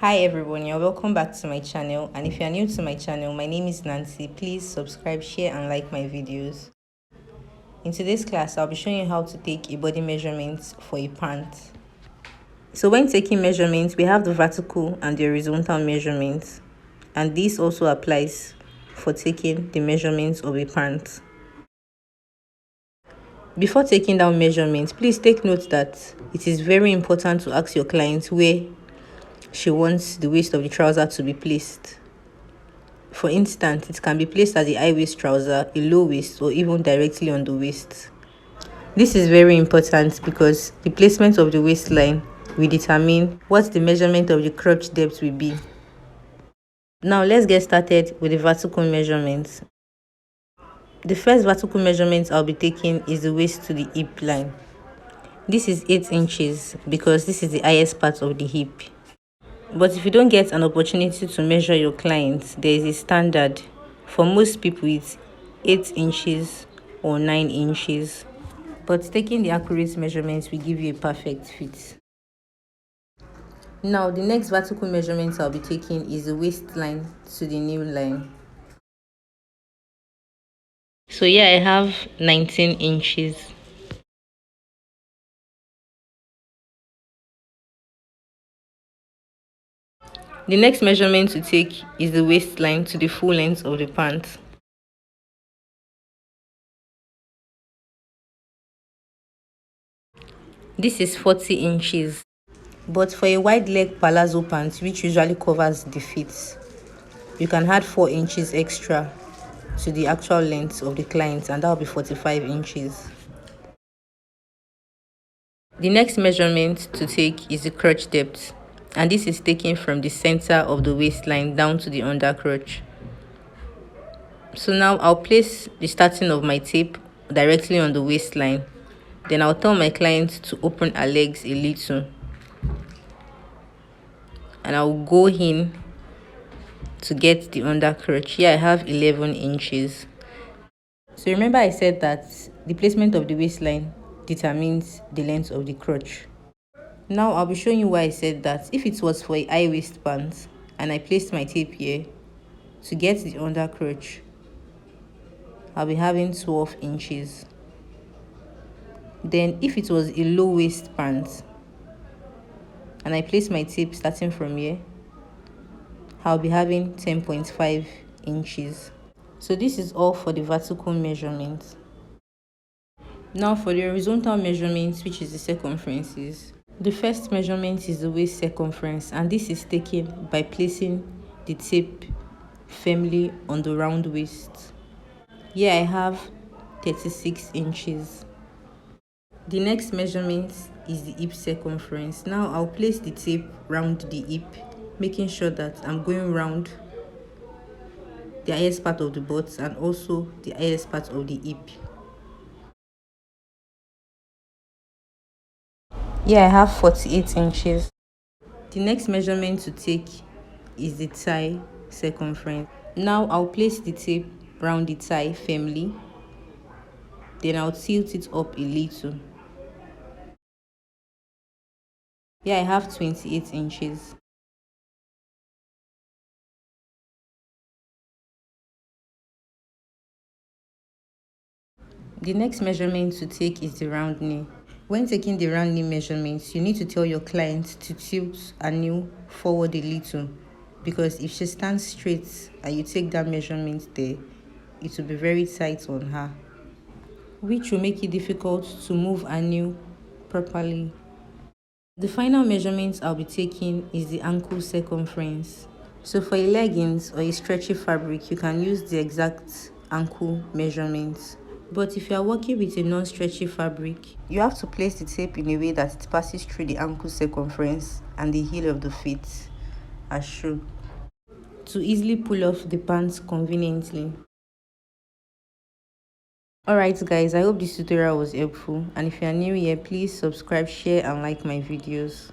Hi everyone, you're welcome back to my channel, and if you're new to my channel, my name is Nancy. Please subscribe, share and like my videos. In today's class, I'll be showing you how to take a body measurement for a pant. So when taking measurements, we have the vertical and the horizontal measurements, and this also applies for taking the measurements of a pant. Before taking down measurements, please take note that it is very important to ask your client where she wants the waist of the trouser to be placed. For instance, it can be placed as a high waist trouser, a low waist, or even directly on the waist. This is very important because the placement of the waistline will determine what the measurement of the crotch depth will be. Now let's get started with the vertical measurements. The first vertical measurement I'll be taking is the waist to the hip line. This is 8 inches because this is the highest part of the hip. But if you don't get an opportunity to measure your clients, there is a standard. For most people, it's 8 inches or 9 inches. But taking the accurate measurements will give you a perfect fit. Now, the next vertical measurement I'll be taking is the waistline to the knee line. So here I have 19 inches. The next measurement to take is the waistline to the full length of the pant. This is 40 inches. But for a wide leg palazzo pant, which usually covers the feet, you can add 4 inches extra to the actual length of the client, and that will be 45 inches. The next measurement to take is the crotch depth, and this is taken from the center of the waistline down to the undercrotch. So now I'll place the starting of my tape directly on the waistline. Then I'll tell my client to open her legs a little, and I'll go in to get the undercrotch. Here I have 11 inches. So remember I said that the placement of the waistline determines the length of the crotch. Now I'll be showing you why I said that. If it was for a high waist pant and I placed my tape here to get the undercrotch, I'll be having 12 inches. Then if it was a low waist pant and I placed my tape starting from here, I'll be having 10.5 inches. So this is all for the vertical measurements. Now for the horizontal measurements, which is the circumferences. The first measurement is the waist circumference, and this is taken by placing the tape firmly on the round waist. Here I have 36 inches. The next measurement is the hip circumference. Now I'll place the tape round the hip, making sure that I'm going round the highest part of the butt and also the highest part of the hip. Here I have 48 inches. The next measurement to take is the thigh circumference. Now I'll place the tape round the thigh firmly. Then I'll tilt it up a little. Here I have 28 inches. The next measurement to take is the round knee. When taking the round knee measurements, you need to tell your client to tilt her knee forward a little, because if she stands straight and you take that measurement there, it will be very tight on her, which will make it difficult to move her knee properly. The final measurement I'll be taking is the ankle circumference. So for a leggings or a stretchy fabric, you can use the exact ankle measurements. But if you are working with a non-stretchy fabric, you have to place the tape in a way that it passes through the ankle circumference and the heel of the feet, as shown, to easily pull off the pants conveniently. Alright guys, I hope this tutorial was helpful, and if you are new here, please subscribe, share and like my videos.